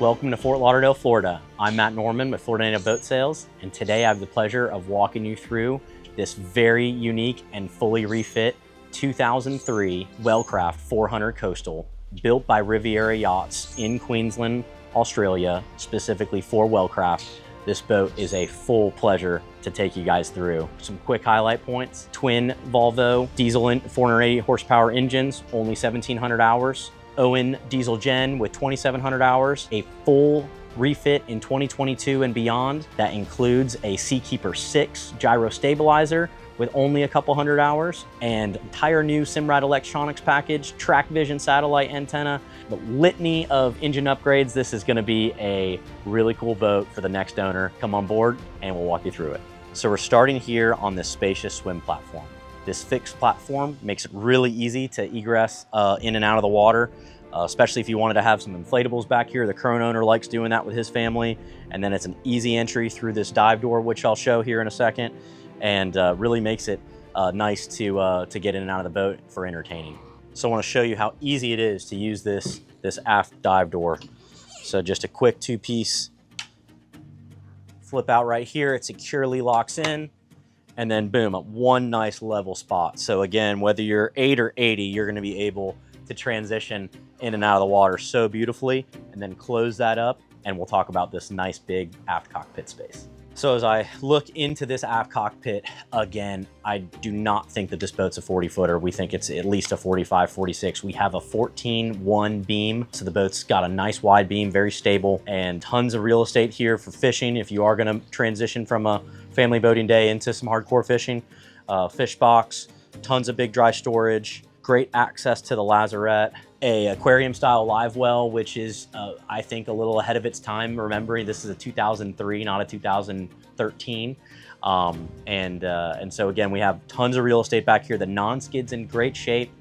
Welcome to Fort Lauderdale, Florida. I'm Matt Norman with Florida Native Boat Sales, and today I have the pleasure of walking you through this very unique and fully refit 2003 Wellcraft 400 Coastal, built by Riviera Yachts in Queensland, Australia, specifically for Wellcraft. This boat is a full pleasure to take you guys through. Some quick highlight points: twin Volvo diesel 480 horsepower engines, only 1,700 hours. Owen diesel gen with 2,700 hours, a full refit in 2022 and beyond. That includes a Seakeeper 6 gyro stabilizer with only a couple hundred hours, and entire new Simrad electronics package, track vision satellite antenna, the litany of engine upgrades. This is gonna be a really cool boat for the next owner. Come on board and we'll walk you through it. So we're starting here on this spacious swim platform. This fixed platform makes it really easy to egress in and out of the water, especially if you wanted to have some inflatables back here. The current owner likes doing that with his family. And then it's an easy entry through this dive door, which I'll show here in a second, and really makes it nice to get in and out of the boat for entertaining. So I want to show you how easy it is to use this aft dive door. So just a quick two-piece flip out right here. It securely locks in. And then boom, at one nice level spot. So again, whether you're 8 or 80, you're gonna be able to transition in and out of the water so beautifully, and then close that up, and we'll talk about this nice big aft cockpit space. So as I look into this aft cockpit, again, I do not think that this boat's a 40-footer. We think it's at least a 45, 46. We have a 14-1 beam, so the boat's got a nice wide beam, very stable, and tons of real estate here for fishing if you are gonna transition from a family boating day into some hardcore fishing. Fish box, tons of big dry storage, great access to the lazarette, a aquarium style live well, which is I think a little ahead of its time, remembering this is a 2003, not a 2013. And so again, we have tons of real estate back here. The non-skid's in great shape.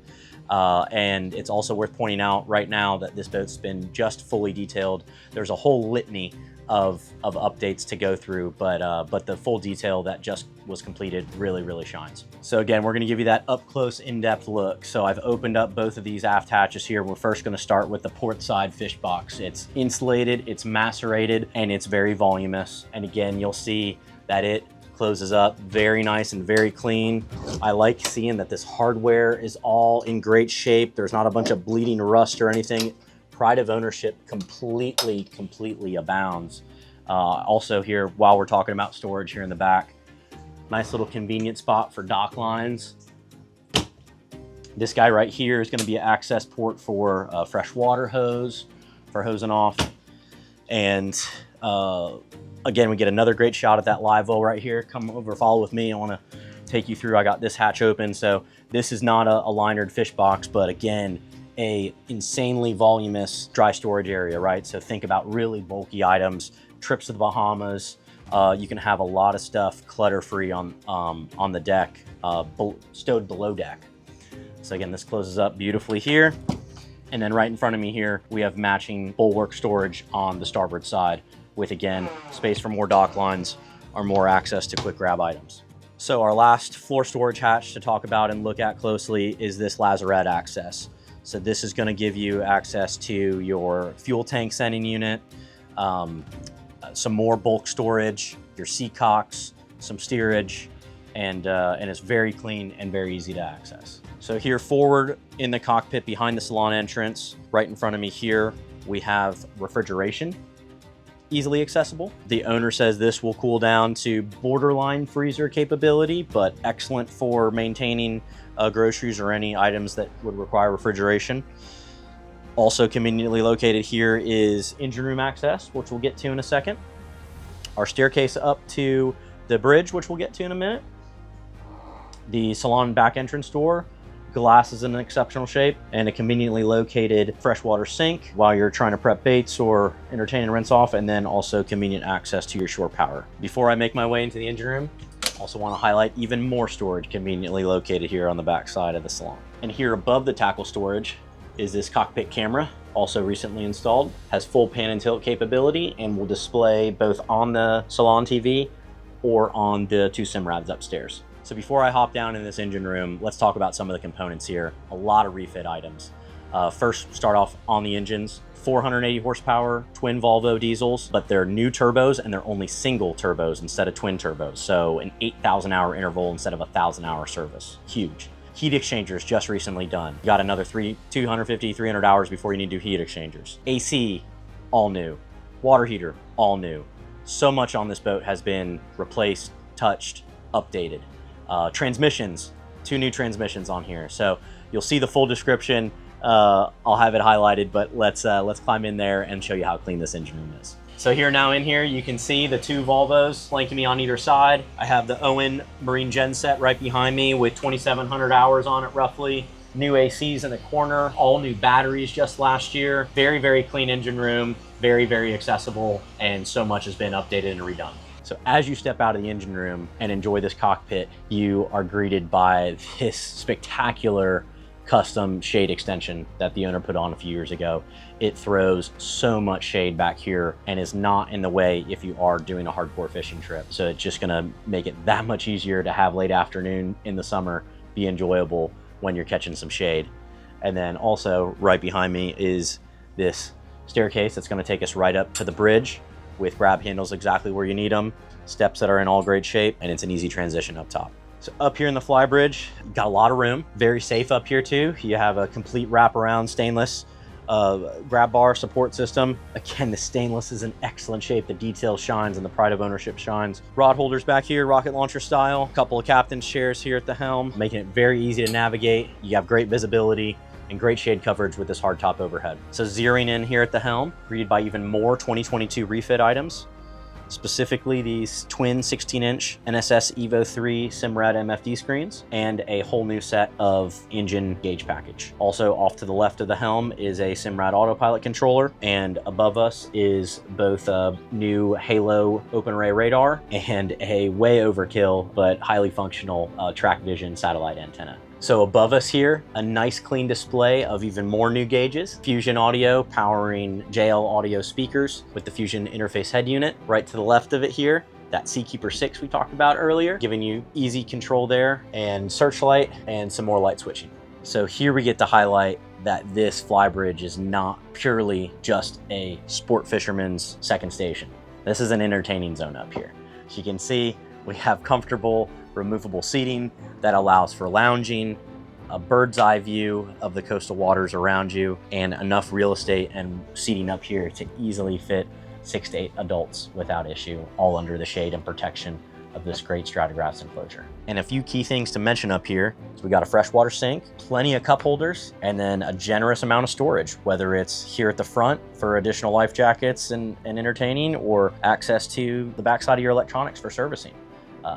And it's also worth pointing out right now that this boat's been just fully detailed. There's a whole litany of updates to go through, but the full detail that just was completed really shines. So again, we're gonna give you that up close, in-depth look. So I've opened up both of these aft hatches here. We're first gonna start with the port side fish box. It's insulated, it's macerated, and it's very voluminous. And again, you'll see that it closes up very nice and very clean. I like seeing that this hardware is all in great shape. There's not a bunch of bleeding rust or anything. Pride of ownership completely abounds. Also here, while we're talking about storage here in the back, nice little convenient spot for dock lines. This guy right here is gonna be an access port for a fresh water hose, for hosing off. And again, we get another great shot at that live well right here. Come over, follow with me. I wanna take you through. I got this hatch open. So this is not a linered fish box, but again, a insanely voluminous dry storage area, right? So think about really bulky items, trips to the Bahamas. You can have a lot of stuff clutter-free on the deck, stowed below deck. So again, this closes up beautifully here. And then right in front of me here, we have matching bulwark storage on the starboard side with, again, space for more dock lines or more access to quick grab items. So our last floor storage hatch to talk about and look at closely is this lazarette access. So this is gonna give you access to your fuel tank sending unit, some more bulk storage, your seat cocks, some steerage, and it's very clean and very easy to access. So here forward in the cockpit behind the salon entrance, right in front of me here, we have refrigeration, easily accessible. The owner says this will cool down to borderline freezer capability, but excellent for maintaining groceries or any items that would require refrigeration. Also conveniently located here is engine room access, which we'll get to in a second. Our staircase up to the bridge, which we'll get to in a minute. The salon back entrance door. Glass is in an exceptional shape, and a conveniently located freshwater sink while you're trying to prep baits or entertain and rinse off, and then also convenient access to your shore power. Before I make my way into the engine room, also want to highlight even more storage conveniently located here on the back side of the salon. And here above the tackle storage is this cockpit camera, also recently installed. Has full pan and tilt capability and will display both on the Salon TV or on the two Simrads upstairs. So before I hop down in this engine room, let's talk about some of the components here. A lot of refit items. First, start off on the engines. 480 horsepower twin Volvo diesels, but they're new turbos and they're only single turbos instead of twin turbos. So an 8,000 hour interval instead of a 1,000 hour service. Huge. Heat exchangers just recently done. You got another 250, 300 hours before you need to do heat exchangers. AC, all new. Water heater, all new. So much on this boat has been replaced, touched, updated. Transmissions, 2 new transmissions on here. So you'll see the full description. I'll have it highlighted, but let's climb in there and show you how clean this engine room is. So here now in here, you can see the 2 Volvos flanking me on either side. I have the Owen Marine Genset right behind me with 2,700 hours on it roughly. New ACs in the corner, all new batteries just last year. Very, very clean engine room, very, very accessible, and so much has been updated and redone. So as you step out of the engine room and enjoy this cockpit, you are greeted by this spectacular custom shade extension that the owner put on a few years ago. It throws so much shade back here and is not in the way if you are doing a hardcore fishing trip. So it's just gonna make it that much easier to have late afternoon in the summer be enjoyable when you're catching some shade. And then also right behind me is this staircase that's gonna take us right up to the bridge with grab handles exactly where you need them, steps that are in all great shape, and it's an easy transition up top. So up here in the Flybridge, got a lot of room, very safe up here too. You have a complete wraparound stainless grab bar support system. Again, the stainless is in excellent shape. The detail shines and the pride of ownership shines. Rod holders back here, rocket launcher style. A couple of captain's chairs here at the helm, making it very easy to navigate. You have great visibility and great shade coverage with this hardtop overhead. So zeroing in here at the helm, greeted by even more 2022 refit items. Specifically these twin 16-inch NSS Evo 3 Simrad MFD screens and a whole new set of engine gauge package. Also off to the left of the helm is a Simrad autopilot controller, and above us is both a new Halo open array radar and a way overkill but highly functional track vision satellite antenna. So above us here, a nice clean display of even more new gauges. Fusion audio powering JL audio speakers with the Fusion interface head unit. Right to the left of it here, that Seakeeper 6 we talked about earlier, giving you easy control there, and searchlight and some more light switching. So here we get to highlight that this Flybridge is not purely just a sport fisherman's second station. This is an entertaining zone up here. As you can see, we have comfortable removable seating that allows for lounging, a bird's eye view of the coastal waters around you, and enough real estate and seating up here to easily fit 6 to 8 adults without issue, all under the shade and protection of this great stratigraphs enclosure. And a few key things to mention up here is we got a freshwater sink, plenty of cup holders, and then a generous amount of storage, whether it's here at the front for additional life jackets and entertaining, or access to the backside of your electronics for servicing.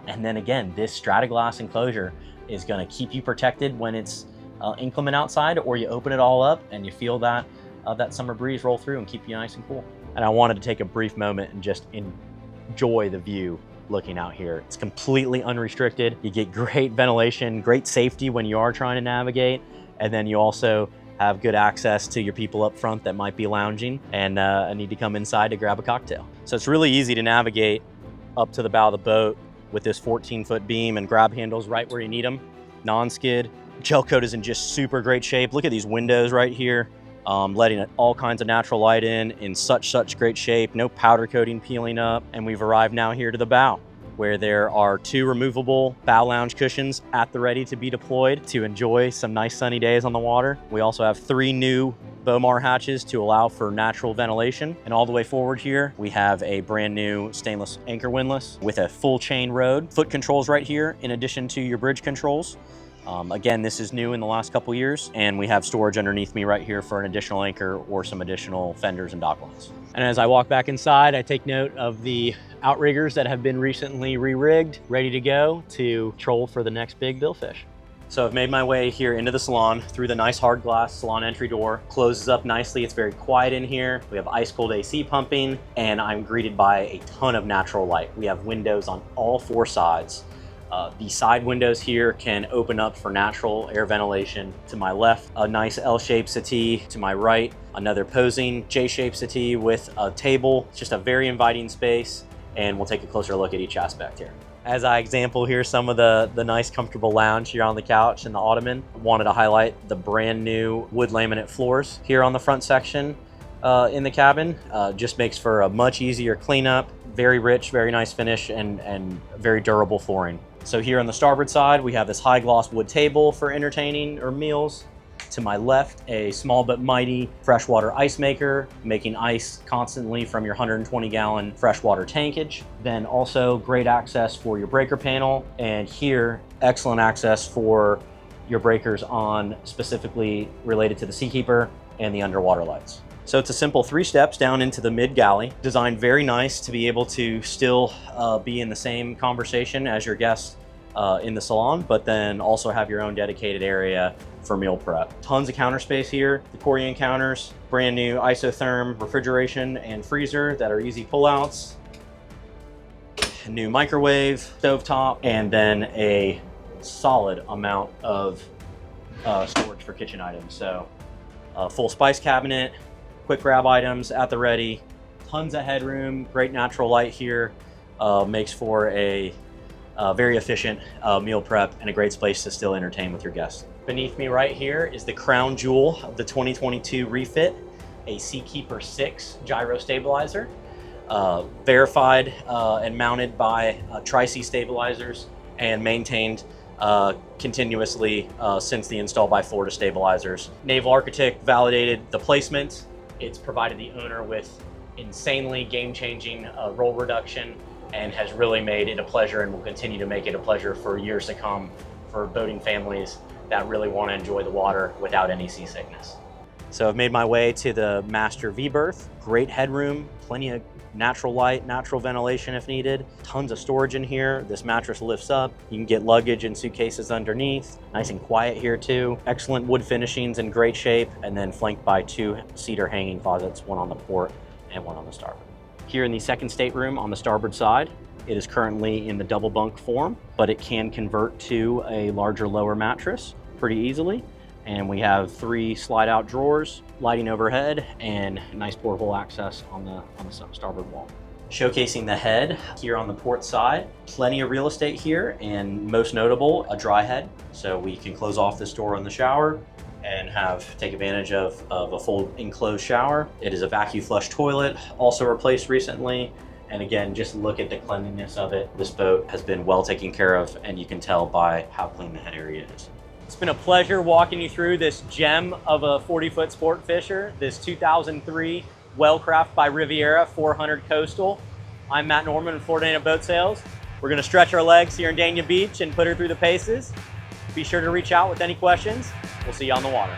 And then again, this strata-glass enclosure is going to keep you protected when it's inclement outside, or you open it all up and you feel that that summer breeze roll through and keep you nice and cool. And I wanted to take a brief moment and just enjoy the view looking out here. It's completely unrestricted. You get great ventilation, great safety when you are trying to navigate, and then you also have good access to your people up front that might be lounging and need to come inside to grab a cocktail. So it's really easy to navigate up to the bow of the boat with this 14-foot beam and grab handles right where you need them. Non-skid. Gel coat is in just super great shape. Look at these windows right here, letting all kinds of natural light in such great shape. No powder coating peeling up. And we've arrived now here to the bow, where there are 2 removable bow lounge cushions at the ready to be deployed to enjoy some nice sunny days on the water. We also have 3 new Bomar hatches to allow for natural ventilation. And all the way forward here, we have a brand new stainless anchor windlass with a full chain rode. Foot controls right here, in addition to your bridge controls. Again, this is new in the last couple years, and we have storage underneath me right here for an additional anchor or some additional fenders and dock lines. And as I walk back inside, I take note of the outriggers that have been recently re-rigged, ready to go to troll for the next big billfish. So I've made my way here into the salon through the nice hard glass salon entry door. Closes up nicely. It's very quiet in here. We have ice cold AC pumping, and I'm greeted by a ton of natural light. We have windows on all 4 sides. The side windows here can open up for natural air ventilation. To my left, a nice L-shaped settee. To my right, another posing J-shaped settee with a table. It's just a very inviting space, and we'll take a closer look at each aspect here. As I example here some of the nice comfortable lounge here on the couch and the ottoman, wanted to highlight the brand new wood laminate floors here on the front section. in the cabin. Just makes for a much easier cleanup. Very rich, very nice finish, and very durable flooring. So here on the starboard side, we have this high gloss wood table for entertaining or meals. To my left, a small but mighty freshwater ice maker, making ice constantly from your 120-gallon freshwater tankage. Then also great access for your breaker panel. And here, excellent access for your breakers on specifically related to the Seakeeper and the underwater lights. So it's a simple 3 steps down into the mid galley, designed very nice to be able to still be in the same conversation as your guests in the salon, but then also have your own dedicated area for meal prep. Tons of counter space here. The Corian counters, brand new isotherm refrigeration and freezer that are easy pullouts. A new microwave, stovetop, and then a solid amount of storage for kitchen items. So full spice cabinet, quick grab items at the ready, tons of headroom, great natural light here, makes for a very efficient meal prep and a great place to still entertain with your guests. Beneath me right here is the crown jewel of the 2022 refit, a Seakeeper 6 gyro stabilizer, verified and mounted by Tri-C stabilizers and maintained continuously since the install by Florida Stabilizers. Naval Architect validated the placement. It's provided the owner with insanely game-changing roll reduction and has really made it a pleasure and will continue to make it a pleasure for years to come for boating families that really want to enjoy the water without any seasickness. So I've made my way to the master V-berth. Great headroom, plenty of natural light, natural ventilation if needed. Tons of storage in here. This mattress lifts up. You can get luggage and suitcases underneath. Nice and quiet here too. Excellent wood finishings in great shape, and then flanked by 2 cedar hanging closets, one on the port and one on the starboard. Here in the second stateroom on the starboard side, it is currently in the double bunk form, but it can convert to a larger lower mattress pretty easily. And we have 3 slide out drawers, lighting overhead, and nice portable access on the starboard wall. Showcasing the head here on the port side, plenty of real estate here, and most notable, a dry head. So we can close off this door on the shower and take advantage of a full enclosed shower. It is a vacuum flush toilet, also replaced recently. And again, just look at the cleanliness of it. This boat has been well taken care of, and you can tell by how clean the head area is. It's been a pleasure walking you through this gem of a 40-foot sport fisher, this 2003 Wellcraft by Riviera 400 Coastal. I'm Matt Norman with Florida Boat Sales. We're gonna stretch our legs here in Dania Beach and put her through the paces. Be sure to reach out with any questions. We'll see you on the water.